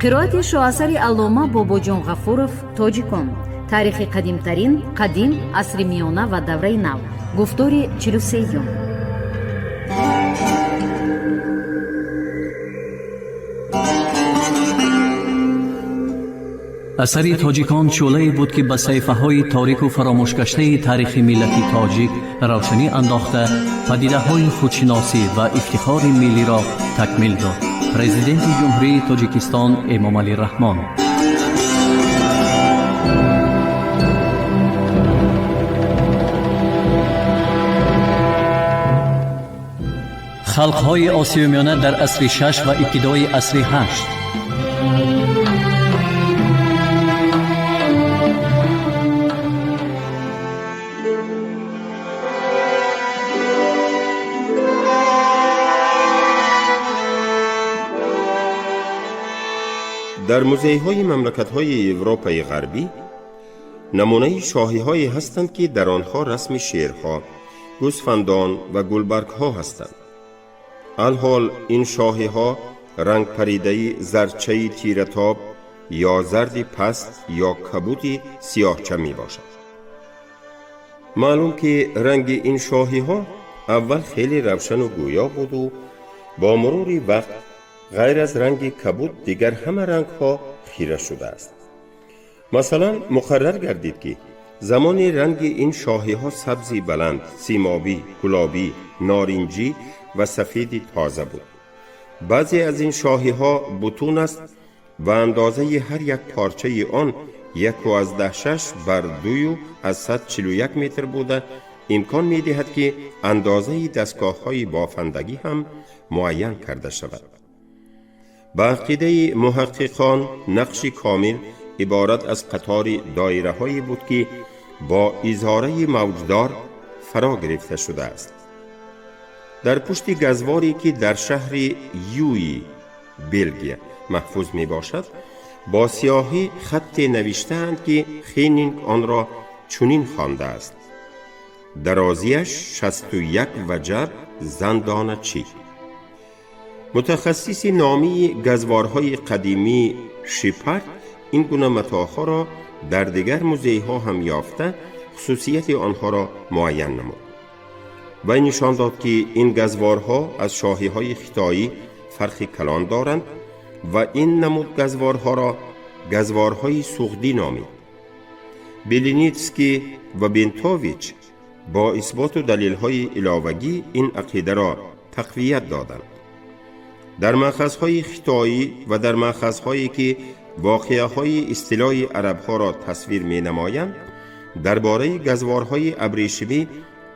қироати шоасари аллома бобоҷон ғафуров, тоҷикон. таърихи қадимтарин, қадим, асри миёна ва давраи нав. гуфтори 43-ум. асари тоҷикон чӯлае буд ки ба саҳифаҳои торику фаромӯшгаштаи таърихи миллати тоҷик равшанӣ андохта, падидаҳои худшиносӣ ва ифтихори миллиро такмил дод. президенти ҷумҳурии Тоҷикистон Эмомалӣ Раҳмон. халқҳои осиёмиёна дар асри 6 ва ибтидои асри 8. در موزه‌های مملکت‌های اروپای غربی نمونه شاهی‌هایی هستند که در آنها رسم شیرها، گوسفندان و گلبرگ‌ها هستند. الحال این شاهی‌ها رنگ پریده زرچه تیره‌تاب یا زرد پست یا کبود سیاه‌چه میباشد. معلوم که رنگ این شاهی‌ها اول خیلی روشن و گویا بود و با مرور وقت غیر از رنگ کبود دیگر همه رنگ ها خیره شده است. مثلا مقرر گردید که زمان رنگ این شاهی ها سبزی بلند، سیمابی، گلابی، نارنجی و سفید تازه بود. بعضی از این شاهی ها بطون است و اندازه هر یک پارچه آن 1.6 بر 2 از 141 متر بوده، امکان می دهد که اندازه دستگاه های بافندگی هم معین کرده شود. با عقیده محققان نقش کامل عبارت از قطار دایره هایی بود که با اظهاره موجدار فرا گرفته شده است. در پشت گزواری که در شهر یوی بلژیک محفوظ می باشد با سیاهی خط نوشته اند که خینینگ آن را چنین خوانده است: درازیش 61 وجب زندان چی. متخصص نامی گزوارهای قدیمی شپرد این گونه متاحها را در دیگر موزه‌ها هم یافته خصوصیت آنها را معین نمود و نشان داد که این گزوارها از شاهی‌های خطایی فرق کلان دارند و این نمود گزوارها را گزوارهای سوغدی نامید. بیلینیتسکی و بنتوویچ با اثبات و دلیل‌های علاوه‌ای این عقیده را تقویت دادند. در مأخذهای خطایی و در مأخذهایی که واقعه‌های اصطلاحی عرب‌ها را تصویر می‌نمایند درباره گزوارهای ابریشمی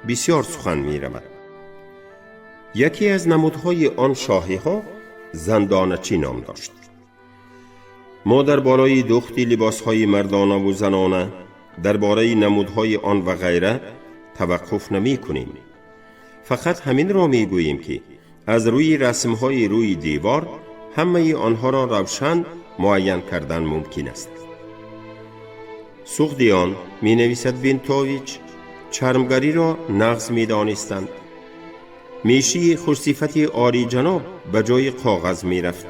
بسیار سخن می‌رود. یکی از نمودهای آن شاهی‌ها زندانچی نام داشت. ما در بالای دخت لباسهای مردانه و زنانه درباره نمودهای آن و غیره توقف نمی‌کنیم. فقط همین را می‌گوییم که از روی رسم‌های روی دیوار همه آنها را روشن معین کردن ممکن است. سوغدیان می نویسد بنتوویچ چرمگری را نقض می دانستند. میشی خوشصفت آری جناب به جای کاغذ می رفت.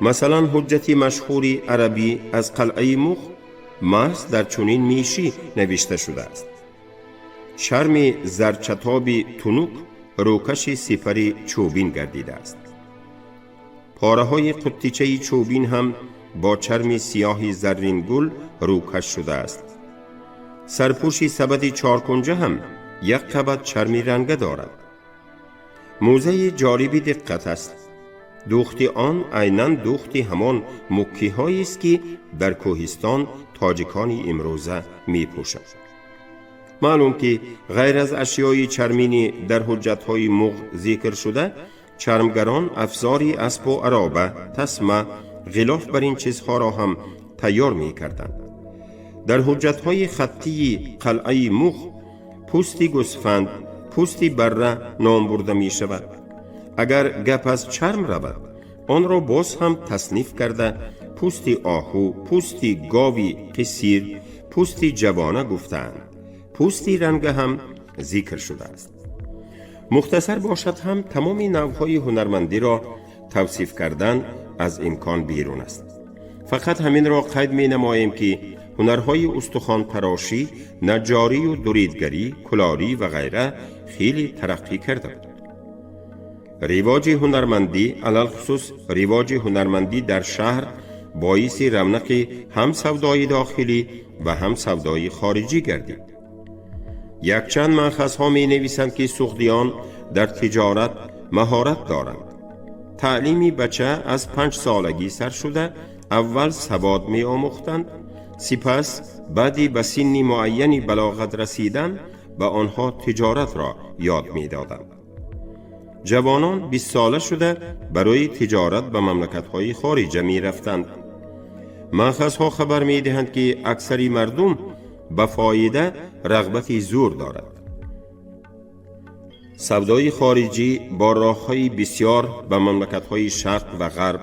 مثلا حجت مشهوری عربی از قلعه مخ محض در چنین میشی نوشته شده است. چرم زرچتاب تنوک روکش سپری چوبین گردیده است. پاره های قطیچه چوبین هم با چرم سیاه زرین گل روکش شده است. سرپوش سبد چارکنجه هم یک قبط چرم رنگه دارد. موزه جالبی دقت است. دوخت آن عیناً دوخت همان مکی هایی است که در کوهستان تاجیکان امروزه می پوشند. معلوم که غیر از اشیای چرمینی در حجت‌های مغ ذکر شده، چرمگران افزاری اسب و عرابه، تسمه، غلاف بر این چیزها را هم تیار می کردند. در حجت‌های خطی قلعه مغ پوستی گوسفند، پوستی بره نام برده می شود. اگر گپ از چرم رود، آن را باز هم تصنیف کرده پوستی آهو، پوستی گاوی قصیر، پوستی جوانه گفتند. پوستی رنگ هم ذکر شده است. مختصر باشد هم تمام نوعهای هنرمندی را توصیف کردن از امکان بیرون است. فقط همین را قید می نماییم که هنرهای استخوان تراشی، نجاری و دریدگری، کلاری و غیره خیلی ترقی کرده بود. رواج هنرمندی، علل خصوص رواج هنرمندی در شهر، باعث رونق هم سودای داخلی و هم سودای خارجی گردید. یک چند مأخذ ها می نویسند که سغدیان در تجارت مهارت دارند. تعلیمی بچه از 5 سالگی سر شده اول سواد می آموختند، سپس بعدی به سن معینی بلاغت رسیدن به آنها تجارت را یاد می دادند. جوانان 20 ساله شده برای تجارت به مملکت‌های خارجی می رفتند. مأخذها خبر می دهند که اکثری مردم به فایده رغبتی زور دارد. سودای خارجی با راه‌های بسیار به مملکت‌های شرق و غرب،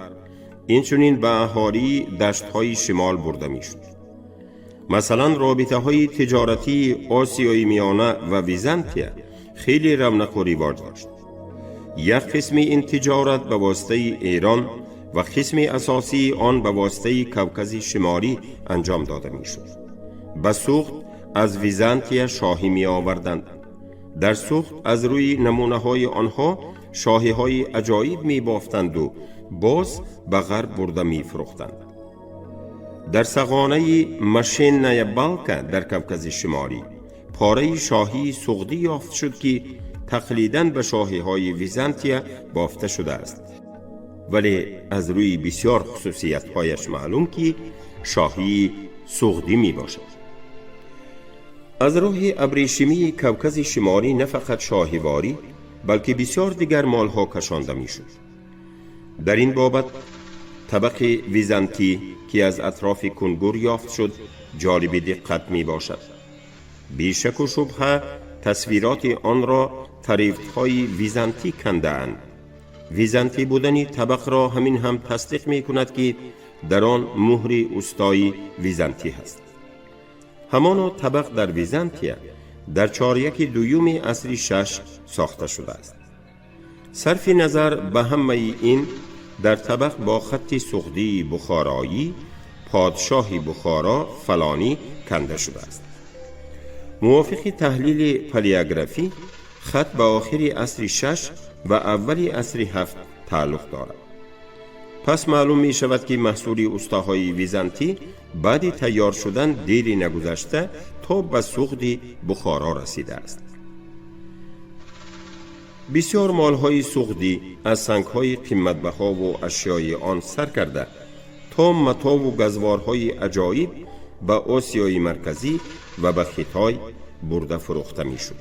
اینچنین به اهالی دشت‌های شمال برده می‌شد. مثلا رابطه‌های تجارتی آسیای میانه و بیزانتیه خیلی رونق و رواج داشت. یک قسم این تجارت به واسطه ایران و قسم اساسی آن به واسطه کوکز شمالی انجام داده می‌شد. به سوخت از ویزانتیه شاهی می آوردند. در سوخت از روی نمونه های آنها شاهی های عجایب می بافتند و باز به غرب برده می فروختند. در سغانه مشین بالکا در کوکز شمالی پاره شاهی سغدی یافت شد که تقلیداً به شاهی های ویزانتیه بافته شده است، ولی از روی بسیار خصوصیت هایش معلوم که شاهی سغدی می باشد. از راه ابریشمی کوکز شمالی نه فقط شاهواری بلکه بسیار دیگر مالها کشانده می شد. در این بابت طبق ویزانتی که از اطراف کنگور یافت شد جالب دقت می باشد. بیشک و شبهه تصویرات آن را طریفت‌های ویزانتی کنده اند. ویزانتی بودن طبق را همین هم تصدیق می کند که در آن مهر اوستایی ویزانتی هست. همانا طبق در ویزانتیه در 4/2 عصر 6 ساخته شده است. صرف نظر به همه این در طبق با خط سغدی بخارایی پادشاه بخارا فلانی کنده شده است. موافق تحلیل پلیگرافی خط به آخر عصر 6 و اول عصر 7 تعلق دارد. پس معلوم می شود که محصول استاهای ویزانتی بعد تیار شدن دیری نگذشته تا به سغد بخارا رسیده است. بسیار مالهای سغدی از سنگهای قیمتبها و اشیای آن سر کرده تا متا و گزوارهای عجایب به آسیای مرکزی و به خیتای برده فروخته می شد.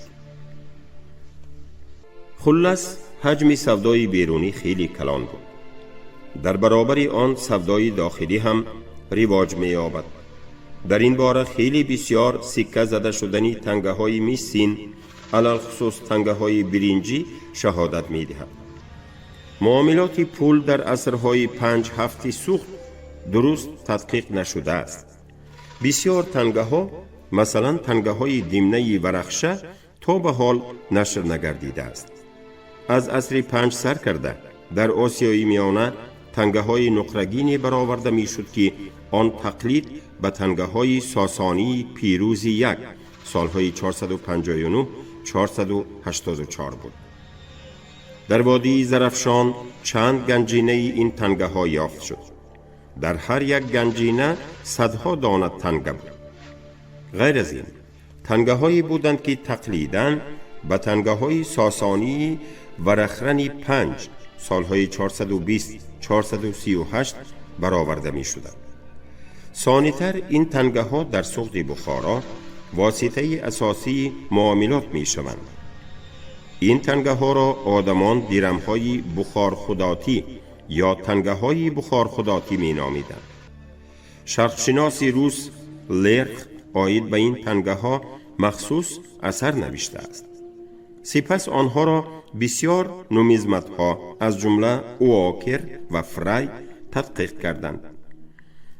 خلاص حجم سودای بیرونی خیلی کلان بود. در برابر آن سودای داخلی هم رواج می یابد. در این باره خیلی بسیار سکه زده شدنی تنگه های میسین، علل خصوص تنگه های برنجی شهادت می دهد. معاملات پول در عصرهای 5-7 سوخت درست تدقیق نشده است. بسیار تنگه ها، مثلا تنگه های دیمنه ورخشه تا به حال نشر نگردیده است. از عصر 5 سر کرده در آسیای میانه تنگه های نقرگینی برآورده می شد که آن تقلید به تنگه های ساسانی پیروزی 1 سالهای 459-484 بود. در وادی زرفشان چند گنجینه این تنگه ها یافت شد. در هر یک گنجینه صدها دانه تنگه بود. غیر از این تنگه هایی بودند که تقلیداً به تنگه های ساسانی و رخرنی 5 سالهای 420-438 برآورده می شدند. ثانی‌تر این تنگه ها در سوق بخارا واسطه اساسی معاملات می شوند. این تنگه ها را آدمان دیرم های بخار خداتی یا تنگه های بخار خداتی می نامیدند. شرقشناسی روس لرخ آید به این تنگه ها مخصوص اثر نوشته است. سپس آنها را بسیار نومیزمت ها از جمله اواکر و فرای تدقیق کردند.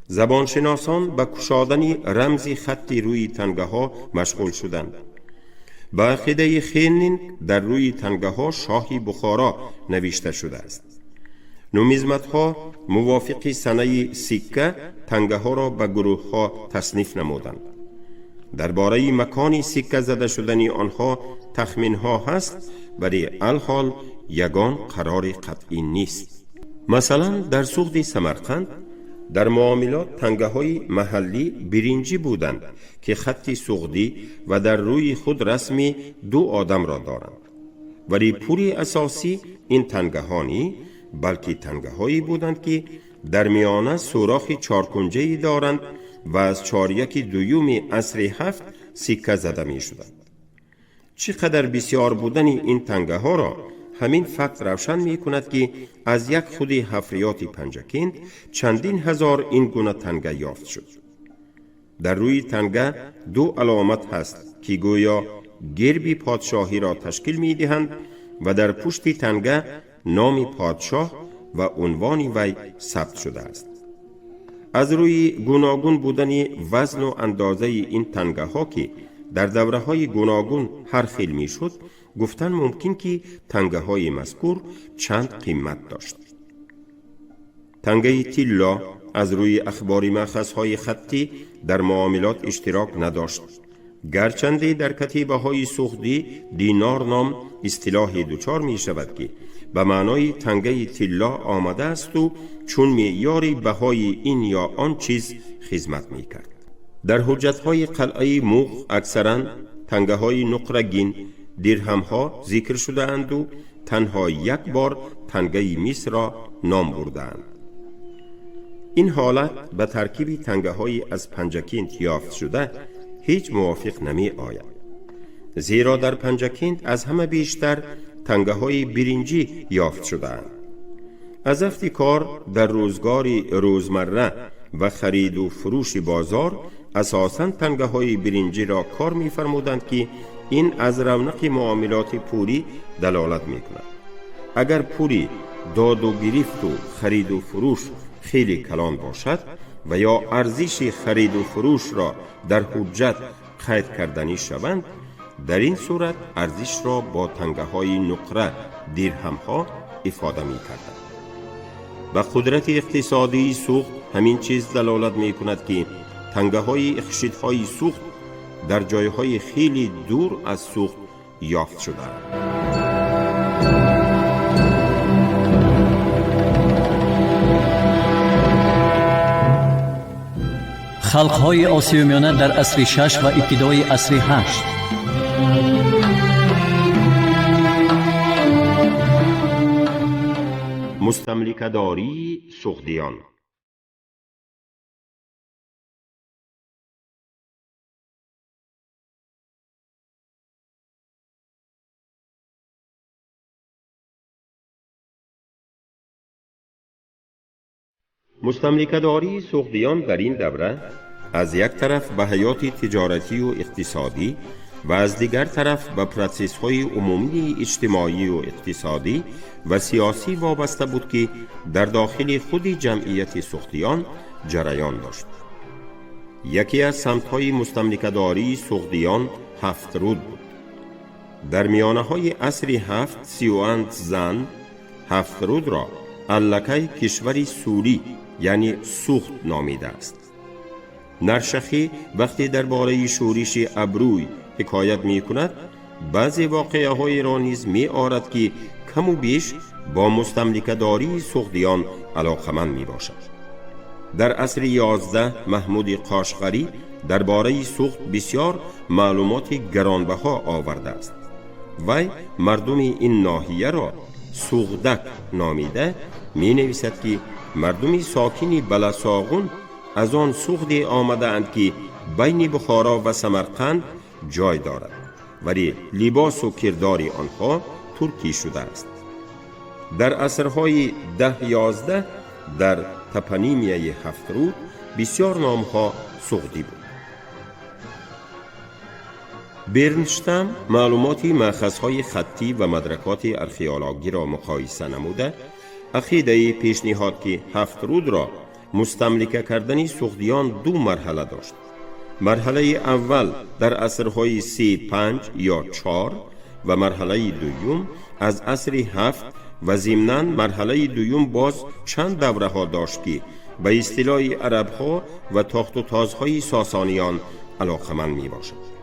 زبانشناسان به کشادن رمز خطی روی تنگه ها مشغول شدند. به عقیده خینین در روی تنگه ها شاهی بخارا نوشته شده است. نومیزمت ها موافق سنه سکه تنگه ها را به گروه ها تصنیف نمودند. درباره مکان سکه زده شدن آنها تخمین ها هست، ولی الحال یگان قرار قطعی نیست. مثلا در سوخت سمرقند در معاملات تنگه های محلی برنجی بودند که خطی سوختی و در روی خود رسمی 2 آدم را دارند، ولی پولی اساسی این تنگه ها نی، بلکه تنگه هایی بودند که در میانه سوراخ 4 کنجه‌ای دارند و از 4/2 عصر 7 سکه زده می شدند. چقدر بسیار بودن این تنگه ها را همین فقط روشن می کند که از یک خود حفریات پنجکند چندین هزار این گونه تنگه یافت شد. در روی تنگه 2 علامت هست که گویا گربی پادشاهی را تشکیل می دهند و در پشت تنگه نام پادشاه و عنوان وی ثبت شده است. از روی گوناگون بودن وزن و اندازه این تنگه ها که در دوره های گوناگون هر خیل می شد، گفتن ممکن که تنگه های مذکور چند قیمت داشت. تنگه تیلا از روی اخباری مأخذ های خطی در معاملات اشتراک نداشت، گرچنده در کتیبه های سوختی دینار نام اصطلاحی دچار می شود که به معنای تنگه تیلا آمده است و چون معیار بهای این یا آن چیز خدمت می کرد. در حجت های قلعه موغ اکثرا تنگه های نقرگین درهم ها ذکر شده اند و تنها 1 بار تنگه مصر را نام برده اند. این حالت به ترکیب تنگه های از پنجکند یافت شده هیچ موافق نمی آید، زیرا در پنجکند از همه بیشتر تنگه های برنجی یافت شده اند. از افتکار در روزگار روزمره و خرید و فروش بازار اساساً تنگه های برنجی را کار می فرمودند که این از رونق معاملات پولی دلالت می کند. اگر پولی داد و گرفت و خرید و فروش خیلی کلان باشد و یا ارزش خرید و فروش را در حجت قید کردنی شوند، در این صورت ارزش را با تنگه های نقره درهم ها افاده می کردند. و قدرت اقتصادی سوخت همین چیز دلالت می کند که تنگه های اخشیدهای سوخت در جایهای خیلی دور از سوخت یافت شدند. خلقهای آسیای میانه در عصر 6 و ابتدای عصر 8. مستملکه‌داری سوخدیان. مستملکه‌داری سوخدیان در این دوره از یک طرف به حیات تجارتی و اقتصادی و از دیگر طرف به پروسس‌های عمومی اجتماعی و اقتصادی و سیاسی وابسته بود که در داخل خود جمعیت سوختیان جریان داشت. یکی از سمت‌های مستملکه‌داری سوختیان 7 رود بود. در میانه‌های عصر 7 31 زن 7 رود را الکی کشوری سوری یعنی سوخت نامیده است. نرشخی وقتی درباره شورش ابروی حکایت می کند، بعضی واقعه های را نیز می آورد که کم و بیش با مستملکه‌داری سوختیان علاقمند می باشد. در عصر 11 محمود قاشقری درباره سوخت بسیار معلومات گرانبها آورده است. وی مردم این ناحیه را سوغدک نامیده می نویسد که مردم ساکن بلساغون از آن سوختی آمده اند که بین بخارا و سمرقند جای دارد، ولی لباس و کردار آنها ترکی شده است. در عصرهای 10-11 در تپونیمیه 7 رود بسیار نامها سوختی بود. برنشتم معلوماتی مأخذهای خطی و مدرکات ارخئولوژی را مقایسه نموده، عقیده پیشنهاد که 7 رود را مستملکه کردن سغدیان دو مرحله داشت. مرحله اول در عصرهای 3، 5 یا 4 و مرحله دوم از عصر 7 و ضمناً مرحله دوم باز چند دوره ها داشت که به اصطلاح عرب ها و تاخت و تازهای ساسانیان علاقمند می باشد.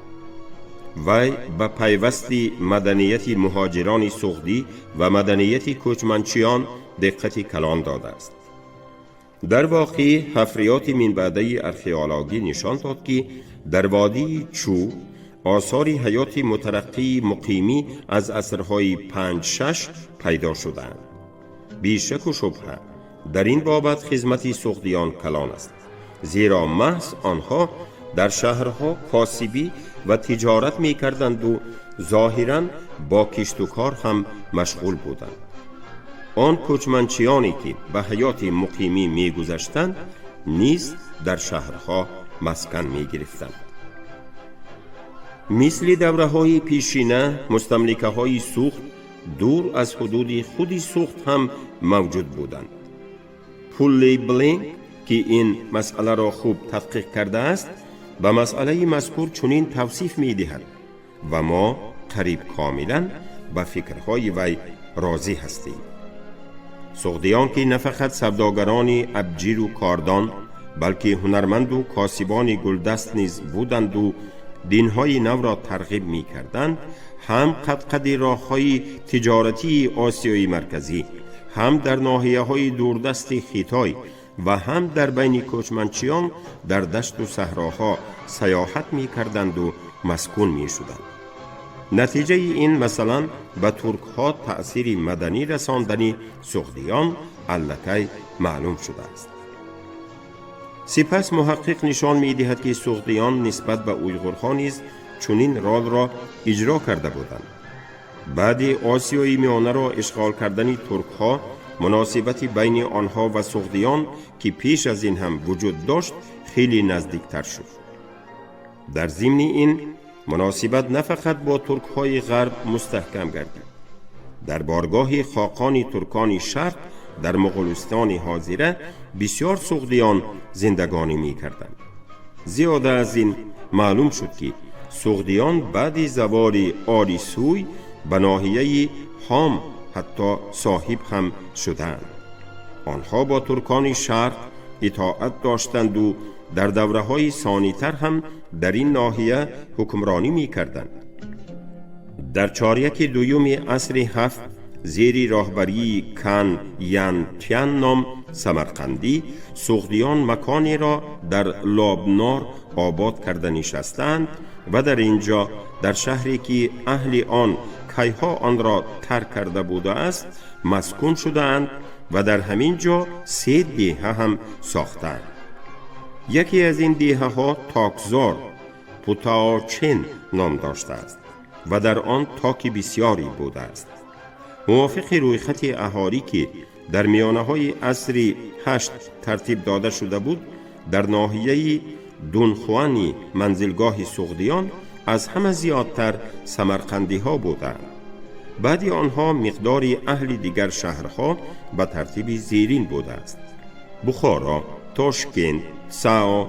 وی به پیوستی مدنیت مهاجران سغدی و مدنیت کوچمنچیان دقت کلان داده است. در واقع حفریات من بعده ارخئولوژی نشان داد که در وادی چو آثار حیات مترقی مقیمی از عصرهای 5-6 پیدا شدند. بیشک و شبهه در این بابت خدمت سغدیان کلان است، زیرا محض آنها در شهرها کاسبی و تجارت می کردند و ظاهراً با کشت و کار هم مشغول بودند. آن کوچمنچیانی که به حیات مقیمی می گذشتند نیز در شهرها مسکن می گرفتند. مثل دوره های پیشینه مستملکه های سوخت دور از حدود خود سوخت هم موجود بودند. پول بلینک که این مسئله را خوب تحقیق کرده است به مسئله مذکور چنین توصیف می دهد و ما قریب کاملا به فکرهای وی راضی هستیم. سغدیان که نه فقط سوداگران ابجیر و کاردان بلکه هنرمند و کاسبان گلدست نیز بودند و دینهای نو را ترغیب می کردند، هم قد راههای تجارتی آسیای مرکزی، هم در ناحیه های دوردست خیتای و هم در بین کوچمنچیان در دشت و صحراها سیاحت می کردند و مسکون می شدند. نتیجه این مثلا به ترک ها تأثیر مدنی رساندن سغدیان الکی معلوم شده است. سپس محقق نشان می دهد که سغدیان نسبت به اویغورها نیز چنین رول را اجرا کرده بودند. بعد آسیای میانه را اشغال کردن ترک ها، مناسبت بین آنها و سغدیان که پیش از این هم وجود داشت خیلی نزدیکتر شد. در ضمن این مناسبت نه فقط با ترک های غرب مستحکم گردید. در بارگاه خاقان ترکان شرق در مغولستان حاضره بسیار سغدیان زندگانی می کردند. زیاده از این معلوم شد که سغدیان بعد زوال آریسوی به ناحیه هام حتی صاحب هم شدند. آنها با ترکان شرق اطاعت داشتند و در دوره‌های ثانی‌تر هم در این ناحیه حکمرانی می کردند. در چاریک دوم عصر 7 زیر راهبری کن ین تین نام سمرقندی سغدیان مکانی را در لابنار آباد کرده نشستند و در اینجا در شهری که اهل آن کیها آن را ترک کرده بوده است مسکون شدند و در همین جا 3 دیه هم ساختند. یکی از این دیه ها تاکزار پوتاچن نام داشته است و در آن تاک بسیاری بوده است. موافق رویخط اهالی که در میانه های عصر 8 ترتیب داده شده بود، در ناحیه دونخوانی منزلگاه سغدیان از همه زیادتر سمرقندی ها بودند. بعد آنها مقدار اهل دیگر شهرها به ترتیب زیرین بوده است: بخارا، تاشکند، ساو،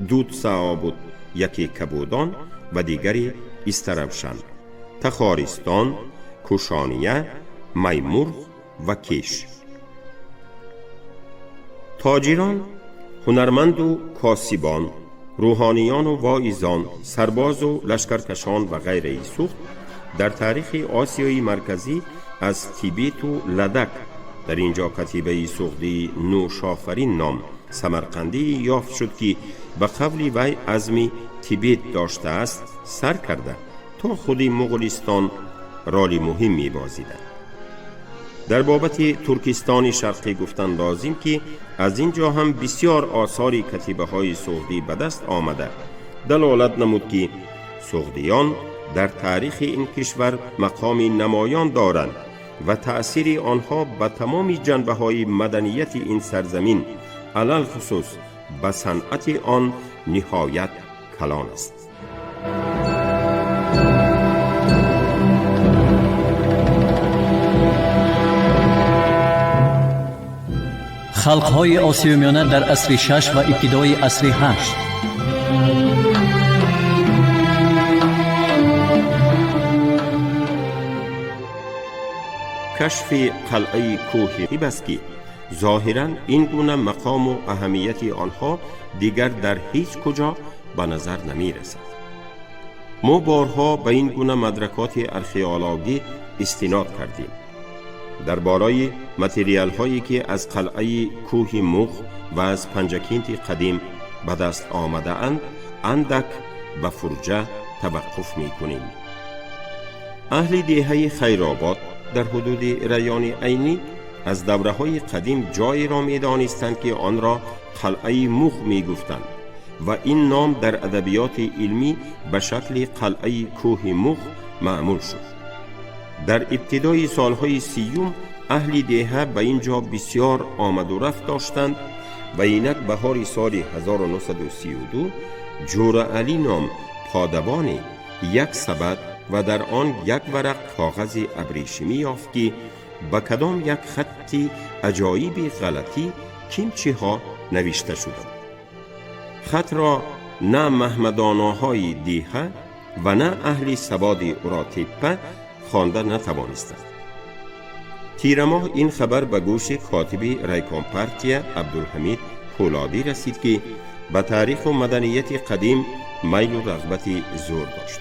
دود ساو بود، یکی کبودان و دیگری استرابشن، تخارستان، کوشانیه، میمرغ و کیش. تاجران، هنرمند و کاسبان، روحانیان و واعظان، سرباز و لشکرکشان و غیره سوخت در تاریخ آسیای مرکزی از تیبت و لدک در اینجا کتیبه سغدی نوشافرین نام سمرقندی یافت شد که به قول وی عزم تیبت داشته است سر کرده تا خود مغولستان رول مهمی بازیدند. در بابت ترکستان شرقی گفتن لازم که از اینجا هم بسیار آثار کتیبه های سغدی به دست آمده، دلالت نمود که سغدیان در تاریخ این کشور مقام نمایان دارند و تأثیر آنها به تمام جنبه های مدنیت این سرزمین علل خصوص به صنعت آن نهایت کلان است. خلقهای آسیای میانه در عصر 6 و ابتدای عصر 8. کشف قلعه کوه هیب است که ظاهراً این گونه مقام و اهمیت آنها دیگر در هیچ کجا به نظر نمی رسد. ما بارها به این گونه مدرکات ارخئولوژی استناد کردیم. در بالای متریال هایی که از قلعه کوه مغ و از پنجکینت قدیم به دست آمده اند اندک به فرجه توقف می کنیم. اهل دهه خیرآباد در حدود ریان عینی از دوره های قدیم جایی را می دانستند که آن را قلعه مغ می گفتند و این نام در ادبیات علمی به شکل قلعه کوه مغ معمول شد. در ابتدای سالهای 30 اهل دهه به اینجا بسیار آمد و رفت داشتند و اینک بهار سال 1932 جور علی نام پادبان یک سبد و در آن یک ورق کاغذ ابریشمی یافت که با کدام یک خطی عجایب غلطی کیمچی ها نوشته شده. خط را نه محمداناهای دیه و نه اهل سباد اوراتیپه خوانده نتوانستند. تیرماه این خبر به گوش کاتب ریکامپارتیا عبدالحمید پولادی رسید که به تاریخ و مدنیت قدیم میل و رغبت زور داشت.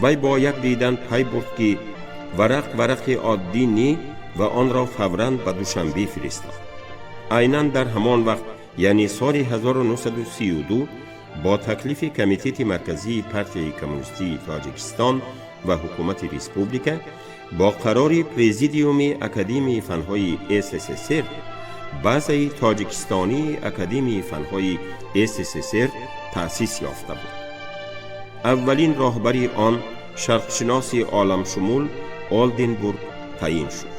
وی با یک دیدن پی برد که ورق عادی نی و آن را فوراً به دوشنبه فرستاد. عیناً در همان وقت یعنی سال 1932 با تکلیف کمیته مرکزی پارتی کمونیستی تاجیکستان و حکومت ریسپوبلیکا با قرار پرزیدیوم اکادمی فنهای SSSR بازه تاجیکستانی اکادمی فنهای SSSR تأسیس یافته بود. اولین راهبری آن شرقشناس عالم شمول آلدنبورگ تعیین شد.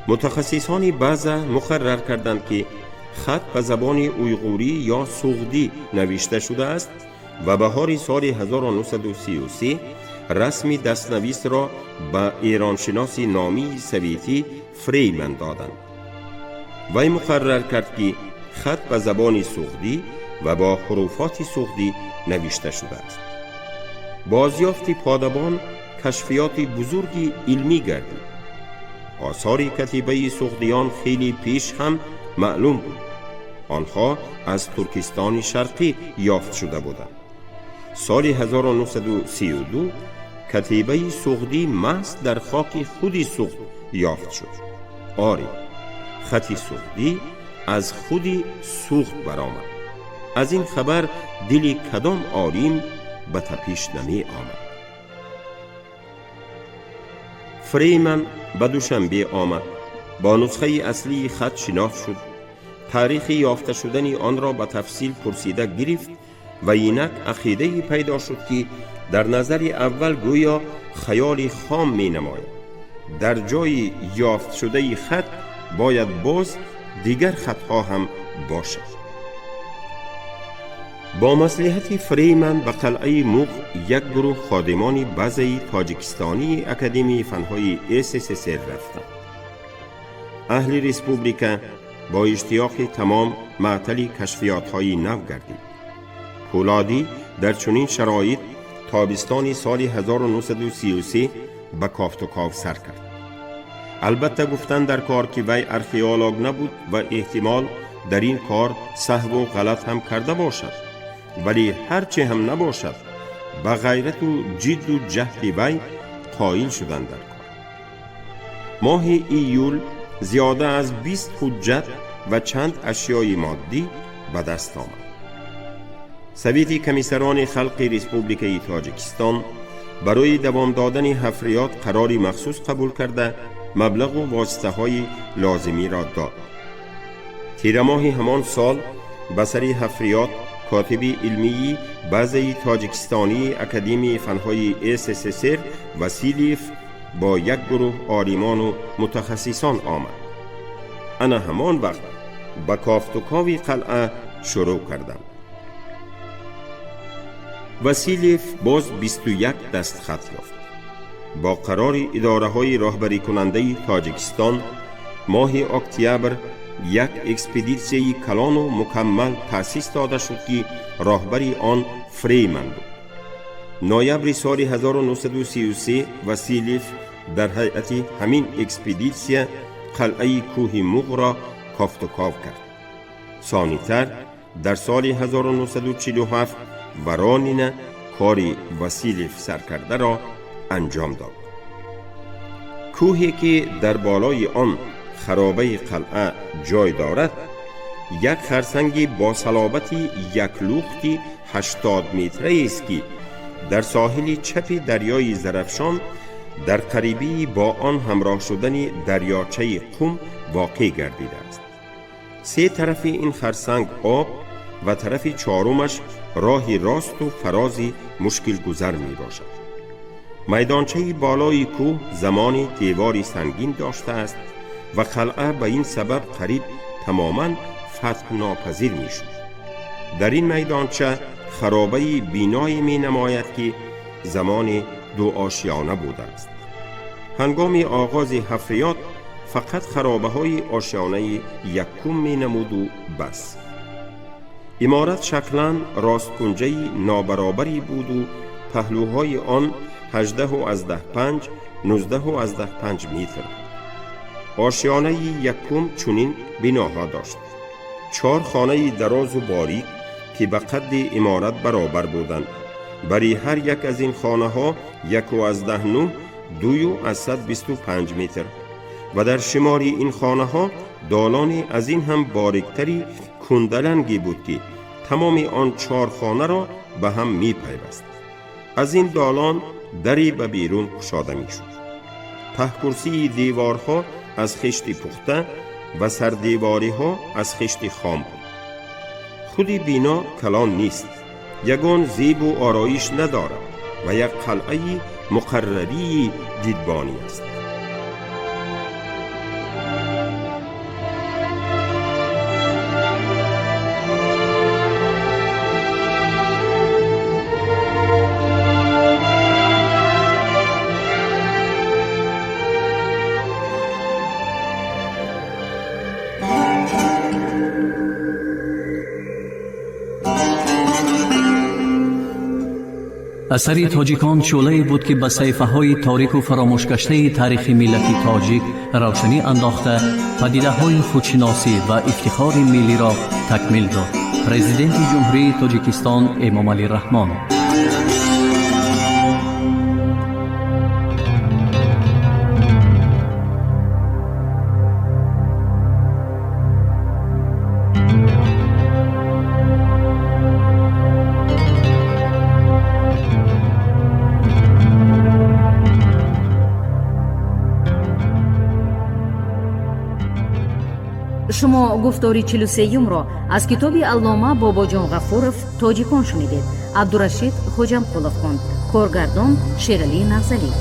متخصصان بازه مقرر کردند که خط به زبان اویغوری یا سوغدی نوشته شده است و بهار سال 1933 رسمی دستنویس را به ایرانشناس نامی سویتی فریمن دادند. وی مقرر کرد که خط به زبان سوغدی و با حروفات سوغدی نوشته شده است. بازیافت پادبان کشفیات بزرگی علمی گردید. آثار کتیبه سوغدیان خیلی پیش هم معلوم بود. آنها از ترکستان شرقی یافت شده بودند. سال 1932 کتیبه سوغدی محض در خاک خود سوغد یافت شد. آری، خط سوغدی از خود سوغد برآمد. از این خبر دل کدام آریم به تپش نمی آمد. فریمن به دوشنبه آمد. با نسخه اصلی خط شناخت شد. تاریخ یافته شدن آن را به تفصیل پرسیده گرفت و اینک عقیده پیدا شد که در نظر اول گویا خیال خام می نماید. در جای یافت شده خط باید باز دیگر خطها هم باشد. با مصلحت فریمن به قلعه مغ یک گروه خادمان بازه تاجیکستانی اکادمی فنهای SSSR رفتند. اهل ریسپوبلیکا با اشتیاق تمام معطل کشفیات‌های نو گردید. پولادی در چنین شرایط تابستان سال 1933 به کافت و کاف سر کرد. البته گفتن در کار که وی ارخئولوژ نبود و احتمال در این کار سهو و غلط هم کرده باشد، ولی هرچه هم نباشد به غیرت و جد و جهد وی قائل شدند در کار. ماه ایول زیاده از 20 حجت و چند اشیای مادی به دست آمد. سویت کمیسران خلق ریسپوبلیکای تاجیکستان برای دوام دادن حفریات قراری مخصوص قبول کرده مبلغ و واسطه های لازمی را داد. تیر ماه همان سال به سر حفریات کاتب علمی بازه تاجیکستانی اکادمی فنهای SSSR واسیلیف با یک گروه عالمان و متخصصان آمد. انا همان وقت به کافت و کاوی قلعه شروع کردم. واسیلیف باز 21 دست خط یافت. با قرار اداره های راهبری کننده تاجیکستان ماه اکتبر یک اکسپدیسیه کلان و مکمل تأسیس داده شد که راهبری آن فریمن بود. نوامبر سال 1933 واسیلیف در هیئت همین اکسپدیسیه قلعه کوه موغ را کافت و کاو کرد. ثانی‌تر در سال 1947 ورانین کاری واسیلیف سرکرده را انجام داد. کوهی که در بالای آن خرابه قلعه جای دارد، یک خرسنگ با صلابت یک لخت 80 متری است که در ساحل چپ دریای زرافشان در قریبی با آن همراه شدن دریاچه قم واقع گردیده است. سه طرف این خرسنگ آب و طرف چهارمش راه راست و فراز مشکل گذر می باشد. میدانچه بالای کوه زمان دیواری سنگین داشته است و قلعه به این سبب قریب تماما فتح ناپذیر می شود. در این میدانچه خرابه بینایی می نماید که زمان 2 آشیانه بوده است. هنگام آغاز حفریات فقط خرابه های آشیانه یکم می نمود و بس. عمارت شکلاً راست کنجه نابرابری بود و پهلوهای آن 18.5 19.5 متر. آشیانه یکم چنین بناها داشت. 4 خانه دراز و باریک که به قد عمارت برابر بودند. برای هر یک از این خانه ها 1.9 225 متر و در شمار این خانه ها دالان از این هم باریکتری کندلنگی بود که تمام آن 4 خانه را به هم می پیوست. از این دالان دری به بیرون گشاده می شد. ته کرسی دیوارها از خشت پخته و سردیواری ها از خشت خام بود. خود بینا کلان نیست، یگان زیب و آرایش ندارد و یک قلعه مقرری دیدبانی است. اثری تاجیکان شعله‌ای بود که به صحیفه‌های تاریک و فراموش گشته تاریخ ملت تاجیک روشنی انداخته پدیده‌های خودشناسی و افتخار ملی را تکمیل داد. پرزیدنت جمهوری تاجیکستان امام علی رحمان. شما گفتاری 43 را از کتاب علامه باباجان غفورов تاجیکان شنیدید. عبدالرشید خوجمقولov خوند. کارگردان شیرعلی نغزلی.